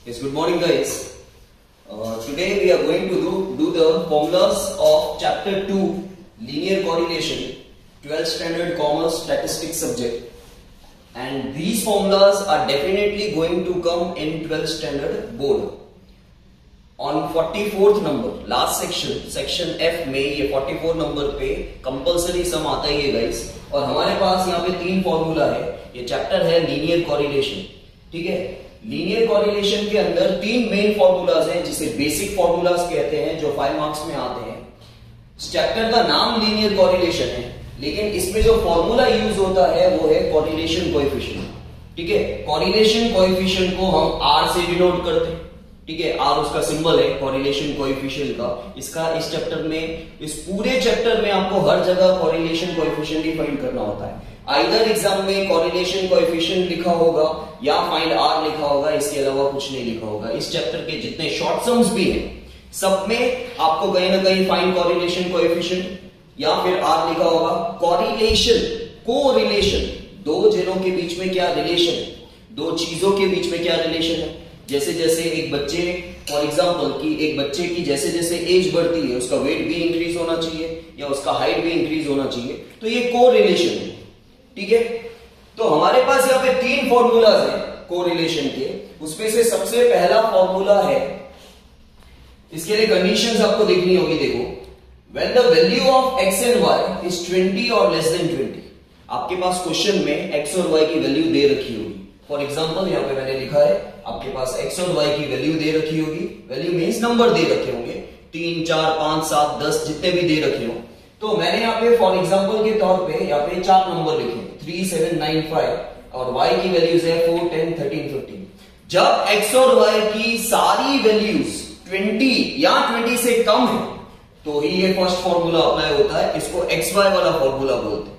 Yes, good morning guys. Today we are going to do the formulas of chapter 2 linear correlation 12th standard commerce statistics subject, and these formulas are definitely going to come in 12th standard board. On 44th number last section F में ये 44 number पे compulsory सम आता ही है guys, और हमारे पास यहाँ पे तीन फॉर्मूला है. ये चैप्टर है लीनियर कॉरिलेशन. ठीक है, लीनियर कॉरिलेशन के अंदर तीन मेन फॉर्मूलाज हैं जिसे बेसिक फॉर्मूलाज कहते हैं, जो 5 मार्क्स में आते हैं. इस चैप्टर का नाम लीनियर कॉरिलेशन है, लेकिन इसमें जो फॉर्मूला यूज होता है वो है कॉरिलेशन कोएफिशिएंट. ठीक है, कॉरिलेशन कोएफिशिएंट को हम R से डिनोट करते हैं. ठीक है, R उसका सिंबल है कॉरिलेशन कोएफिशिएंट का. इसका इस चैप्टर में, इस पूरे चैप्टर में आपको हर जगह कॉरिलेशन कोएफिशिएंट ही फाइंड करना होता है. आइदर एग्जाम में कॉरिलेशन कोएफिशिएंट लिखा होगा या फाइंड R लिखा होगा, इसके अलावा कुछ नहीं लिखा होगा. इस चैप्टर के जितने शॉर्ट सम्स भी हैं सब में आपको कहीं ना कहीं फाइंड कॉरिलेशन कोएफिशिएंट या फिर R लिखा होगा. कॉरिलेशन, कोरिलेशन, दो जनों के बीच में क्या रिलेशन, दो चीजों के बीच में क्या रिलेशन है. जैसे जैसे एक बच्चे, फॉर एग्जांपल कि एक बच्चे की जैसे जैसे एज बढ़ती है उसका वेट भी इंक्रीज होना चाहिए या उसका हाइट भी इंक्रीज होना चाहिए, तो ये कोरिलेशन है. ठीक है, तो हमारे पास यहाँ पे तीन फॉर्मूलाज हैं कोरिलेशन के. उसमें से सबसे पहला फॉर्मूला है, इसके लिए कंडीशंस आपको देखनी होगी. देखो, when the value of x and y is 20 और लेस देन 20. आपके पास क्वेश्चन में x और y की वैल्यू दे रखी होगी. फॉर एग्जाम्पल यहाँ पे मैंने लिखा है आपके पास x और y की वैल्यू दे रखी होगी. वैल्यू मीन्स नंबर दे रखे होंगे, 3, 4, 5, 7, 10 जितने भी दे रखे हो. तो मैंने यहाँ पे फॉर एग्जाम्पल के तौर पे यहाँ पे 4 नंबर लिखे, 3, 7, 9, 5, और y की वैल्यूज है 4, 10, 13, 15. जब x और y की सारी वैल्यूज 20 या 20 से कम है तो ही ये फर्स्ट फॉर्मूला अप्लाई होता है. इसको xy वाला फॉर्मूला बोलते हैं,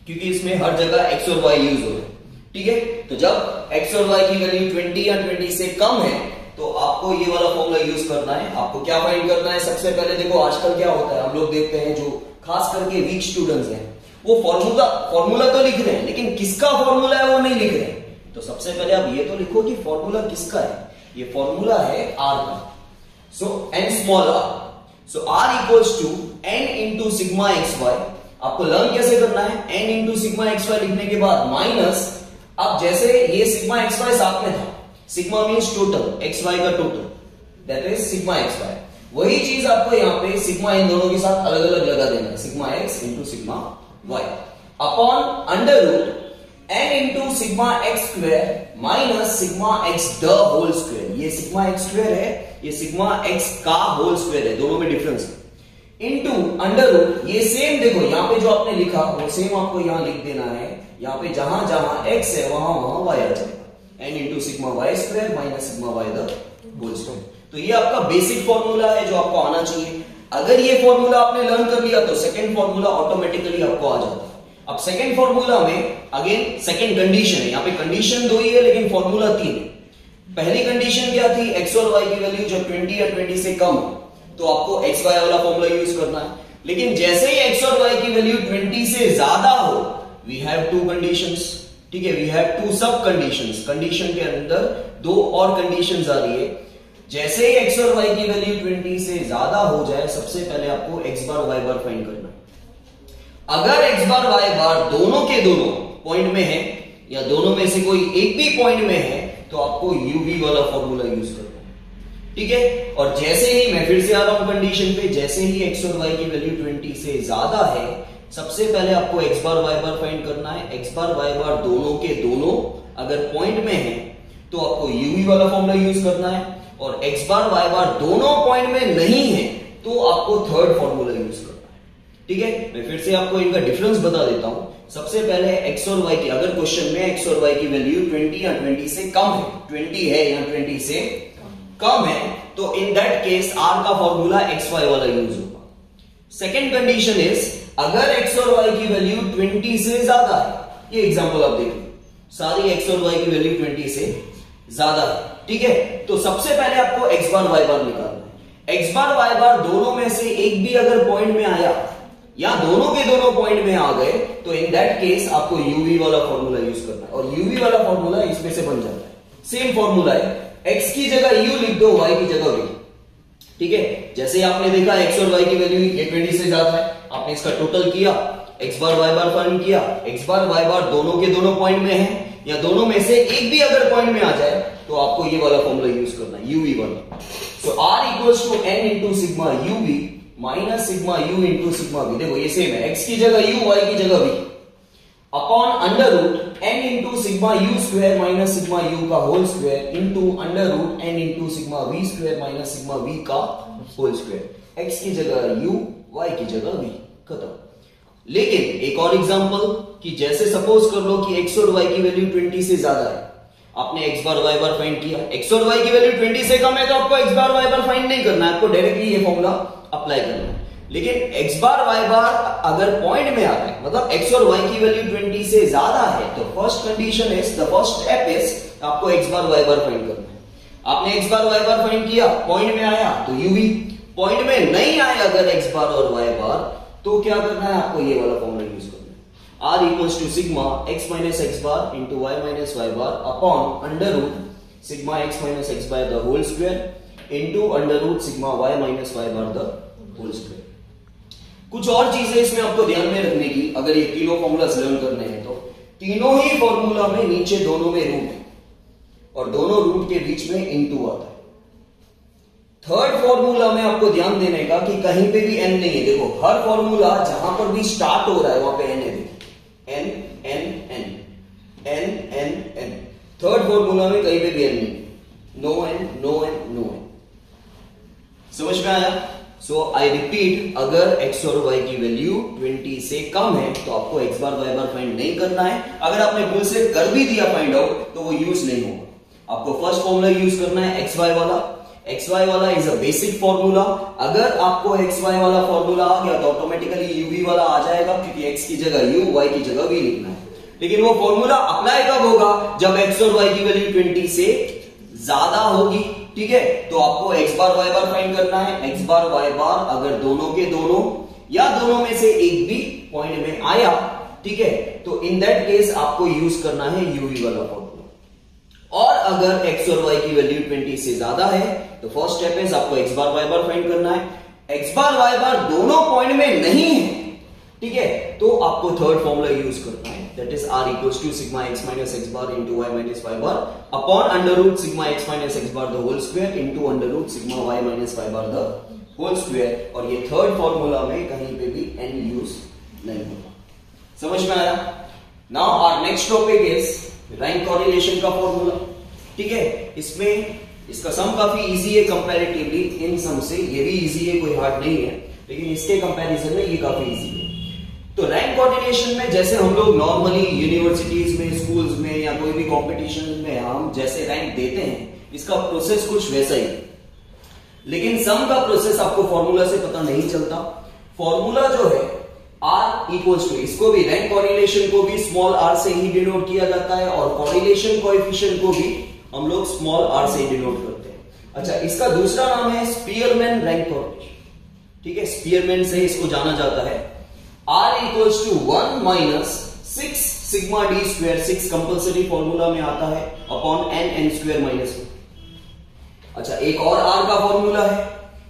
क्योंकि इसमें हर जगह x और y यूज हो रहे हैं. ठीक है, तो जब x और y की वैल्यू 20 या 20 से कम है तो आपको ये वाला फॉर्मूला यूज करना है. आपको क्या फाइंड करना है? सबसे पहले देखो, आजकल क्या होता है, हम लोग देखते हैं जो खास करके वीक स्टूडेंट्स हैं वो फॉर्मूला तो लिख रहे हैं, लेकिन किसका फॉर्मूला है वो नहीं लिख रहे हैं. तो सबसे पहले आप ये तो लिखो कि फॉर्मूला किसका है. ये फॉर्मूला है R का. So n small r, so r equals to n into sigma xy. आपको लर्न कैसे करना है? n इंटू सिग्मा xy लिखने के बाद माइनस, अब जैसे ये सिग्मा xy साथ में था, सिग्मा मींस टोटल, xy का total, that is sigma xy. वही चीज आपको यहाँ पे सिग्मा इन दोनों के साथ अलग अलग लगा देना है, sigma x into sigma y upon under root n into sigma x square minus sigma x the whole square. ये सिग्मा x स्क्वायर है, ये सिग्मा x का होल स्क्वायर है, दोनों में डिफरेंस है. इंटू अंडर रूट, ये सेम देखो यहाँ पे जो आपने लिखा वो सेम आपको यहाँ लिख देना है. यहाँ पे जहां जहां x है वहां वहां y आ जाएगा. n into sigma y square minus sigma y the whole square. तो ये आपका बेसिक फॉर्मूला है जो आपको आना चाहिए. अगर ये फॉर्मूला आपने लर्न कर लिया तो सेकंड फॉर्मूला ऑटोमेटिकली आपको आ जाता है. अब सेकंड फॉर्मूला में अगेन सेकंड कंडीशन है, यहाँ पे कंडीशन 2 ही है लेकिन फॉर्मूला 3 है. पहली कंडीशन क्या थी? x और y की वैल्यू जब 20 या 20 से कम तो आपको xy वाला फॉर्मूला यूज करना है. लेकिन जैसे ही x और y की वैल्यू 20 से ज्यादा हो, वी हैव 2 कंडीशंस. ठीक है, वी हैव 2 सब कंडीशंस. कंडीशन के अंदर 2 और कंडीशंस आ रही है. जैसे ही x और y की वैल्यू 20 से ज्यादा हो जाए, सबसे पहले आपको x bar y bar find करना है. अगर x बार y बार दोनों के दोनों पॉइंट में है या दोनों में से कोई एक भी पॉइंट में है तो आपको uv वाला फॉर्मूला यूज करना है. ठीक है, और जैसे ही, मैं फिर से आ रहा हूं कंडीशन पे, जैसे ही x और y की वैल्यू 20 से ज्यादा है, सबसे पहले आपको x bar y bar find करना है. x बार y बार दोनों के दोनों अगर पॉइंट में है तो आपको uv वाला फॉर्मूला यूज करना है, और x बार y बार दोनों पॉइंट में नहीं है तो आपको थर्ड फॉर्मूला यूज करना है. ठीक है, मैं फिर से आपको इनका डिफरेंस बता देता हूं. सबसे पहले x और y की, अगर क्वेश्चन में x और y की वैल्यू 20 या 20 से कम है, 20 है या 20 से कम है, तो इन दैट केस r का फॉर्मूला xy वाला यूज होगा. सेकेंड कंडीशन इज, अगर x और y की वैल्यू 20 से ज्यादा है, ये एग्जांपल आप देख लो, सारी x और y की वैल्यू 20 से ज्यादा है. ठीक है, तो सबसे पहले आपको x बार y बार निकालना है. x बार y बार दोनों में से एक भी अगर पॉइंट में आया या दोनों के दोनों पॉइंट में आ गए तो इन दैट केस आपको uv वाला फॉर्मूला यूज करना है, और uv वाला फॉर्मूला इसमें से बन जाता है. सेम फॉर्मूला है x की जगह u लिख दो, y की जगह v। ठीक है, जैसे आपने देखा x और y की वैल्यू ये 20 से ज्यादा है, आपने इसका टोटल किया, x bar y bar find किया, x बार y बार दोनों के दोनों पॉइंट में है या दोनों में से एक भी अगर पॉइंट में आ जाए तो आपको ये वाला फॉर्मूला यूज करना है, uv वाला। So r equals to n into sigma uv minus sigma u into sigma v। देखो ये सेम है, x की जगह u, y की जगह v upon under root n into sigma u square minus sigma u का whole square into under root n into sigma v square minus sigma v का whole square. x की जगह u, y की जगह v, खत्म। लेकिन एक और एग्जांपल कि जैसे सपोज कर लो कि x और y की वैल्यू 20 से ज्यादा है, आपने x bar y bar find किया, x और y की वैल्यू 20 से कम है तो आपको x bar y bar find नहीं करना है, आपको डायरेक्टली ये फॉर्मूला अप्लाई करना है। लेकिन x बार y बार अगर पॉइंट में आ रहा है, मतलब x और y की वैल्यू 20 से ज्यादा है, तो first condition is, the first step is आपको x bar y bar find करना है। आपने x bar y bar find किया, पॉइंट में आया तो uv, पॉइंट में नहीं आया अगर x बार और y बार तो क्या करना है, आपको ये वाला फॉर्मूला यूज करना है, r equals to sigma x minus x bar into y minus y bar upon under root sigma x minus x bar the whole square into under root sigma y minus y bar the whole square. कुछ और चीजें इसमें आपको ध्यान में रखने की, अगर ये तीनों फॉर्मूलास लर्न करने हैं तो तीनों ही फॉर्मूला में नीचे दोनों में रूट है और दोनों रूट के बीच में इनटू आता है। थर्ड फॉर्मूला में आपको ध्यान देने का कि कहीं पे भी n नहीं है। देखो हर फॉर्मूला जहां पर भी स्टार्ट हो रहा है वहां पे n है, देखो n n n n n n। Third formula में कहीं पे भी n नहीं, no n no n no n। समझ में आया? सो आई रिपीट, अगर x और y की वैल्यू 20 से कम है तो आपको x bar y bar find नहीं करना है। अगर आपने भूल से कर भी दिया फाइंड आउट तो वो यूज नहीं होगा। आपको फर्स्ट फॉर्मूला यूज करना है xy वाला। xy वाला इज अ बेसिक फॉर्मूला। अगर आपको xy वाला फॉर्मूला आ गया तो ऑटोमेटिकली uv वाला आ जाएगा, क्योंकि x की जगह u, y की जगह v लिखना है। लेकिन वो फॉर्मूला अप्लाई कब होगा, जब x और y की वैल्यू 20 से ज्यादा होगी। ठीक है, तो आपको x bar y bar find करना है। x बार y बार अगर दोनों के दोनों या दोनों में से एक भी पॉइंट में आया, ठीक है, तो इन दैट केस आपको यूज करना है uv वाला फॉर्मूला। और अगर x और y की वैल्यू 20 से ज्यादा है तो फर्स्ट स्टेप इज आपको x bar y bar find करना है। x बार y बार दोनों पॉइंट में नहीं है, ठीक है, तो आपको थर्ड फॉर्मूला यूज करना है, that is r equals to sigma x minus x bar into y minus y bar upon under root sigma x minus x bar the whole square into under root sigma y minus y bar the whole square. और ये third formula में कहीं पे भी n use नहीं होगा। समझ में आया? Now our next topic is rank correlation का फॉर्मूला। ठीक है, इसमें इसका सम काफी इजी है कंपैरेटिवली इन सम से, ये भी इजी है, कोई हार्ड नहीं है, लेकिन इसके कंपैरिजन में ये काफी इजी है। तो रैंक कोऑर्डिनेशन में जैसे हम लोग नॉर्मली यूनिवर्सिटीज में, स्कूल्स में या कोई भी कंपटीशन में हम जैसे रैंक देते हैं, इसका प्रोसेस कुछ वैसा ही है। लेकिन सम का प्रोसेस आपको फॉर्मूला से पता नहीं चलता। फॉर्मूला जो है r इक्वल्स टू, इसको भी रैंक कोरिलेशन को भी स्मॉल r से ही डिनोट किया जाता है और कोरिलेशन कोएफिशिएंट को भी हम लोग स्मॉल r से डिनोट करते हैं। अच्छा, इसका दूसरा नाम है स्पीयरमैन रैंक कोरिलेशन। ठीक है, स्पीयरमैन से इसको जाना जाता है। r equals to 1 minus 6 sigma d square, 6 compulsory formula में आता है, अपॉन n स्क्वायर माइनस 1। अच्छा, एक और r का फॉर्मूला है,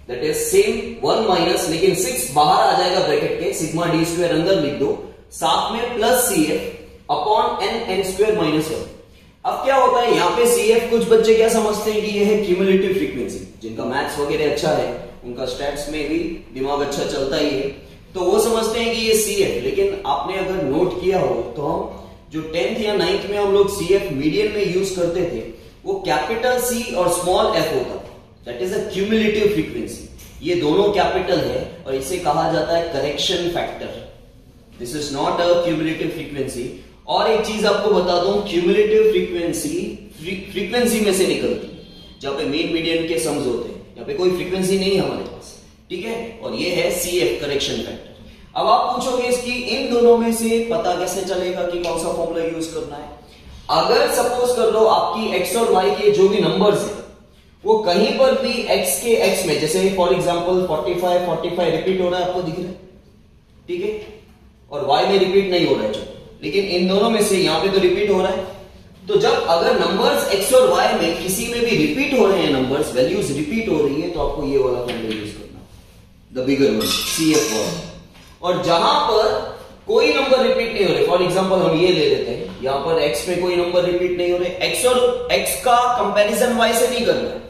दैट इज सेम 1 माइनस, लेकिन 6 बाहर आ जाएगा ब्रैकेट के, सिग्मा d स्क्वायर अंदर लिख दो, साथ में plus cf upon n square minus 1। अब क्या होता है यहाँ पे cf, कुछ बच्चे क्या समझते हैं कि ये है क्यूमुलेटिव फ्रीक्वेंसी। जिनका मैथ्स वगैरह अच्छा है, उनका स्टैट्स में भी दिमाग अच्छा चलता ही है, तो वो समझते हैं कि ये cf। लेकिन आपने अगर नोट किया हो तो हम जो 10th या 9th में हम लोग cf मीडियन में यूज करते थे, वो कैपिटल C और स्मॉल f होता था, that is a cumulative frequency. ये दोनों कैपिटल है और इसे कहा जाता है correction factor. This is not a cumulative frequency. और एक चीज आपको बता दूं, क्यूमुलेटिव फ्रीक्वेंसी में से निकलती है, जहां पे मेन मीडियन के सम्स होते हैं, यहाँ पे कोई फ्रीक्वेंसी नहीं है हमारे पास। ठीक है, और ये है CF करेक्शन फैक्टर। अब आप पूछोगे कि इन दोनों में से पता कैसे चलेगा कि कौन सा फॉर्मूला यूज करना है। अगर सपोज कर लो आपकी x और y के जो भी नंबर्स है वो कहीं पर भी x के x में, जैसे फॉर एग्जांपल 45 रिपीट हो रहा है, आपको दिख रहा है, ठीक है, और y में रिपीट नहीं हो रहा है, लेकिन इन दोनों में से यहां पे तो रिपीट हो रहा है, तो जब अगर नंबर्स x और y में किसी में भी रिपीट हो रहे हैं, नंबर्स वैल्यूज रिपीट हो रही है, तो आपको ये वाला फॉर्मूला यूज करना, द बिगर वन, CF1। और जहां पर कोई नंबर रिपीट नहीं हो रहे, फॉर एग्जांपल हम ये ले लेते हैं, यहां पर x में कोई नंबर रिपीट नहीं हो रहे, x और x का कंपैरिजन y से नहीं करना है,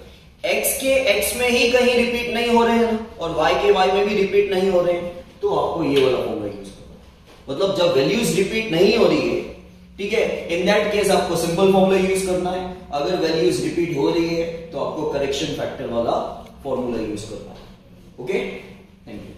x के x में ही कहीं रिपीट नहीं हो रहे हैं और y के y में भी रिपीट नहीं हो रहे हैं, तो आपको ये वाला फॉर्मूला यूज करना। मतलब जब वैल्यूज रिपीट नहीं हो रही है, ठीक है, इन दैट केस आपको सिंपल फॉर्मूला यूज करना है। अगर वैल्यूज रिपीट हो रही है तो आपको करेक्शन फैक्टर वाला फॉर्मूला यूज करना है। Okay, thank you.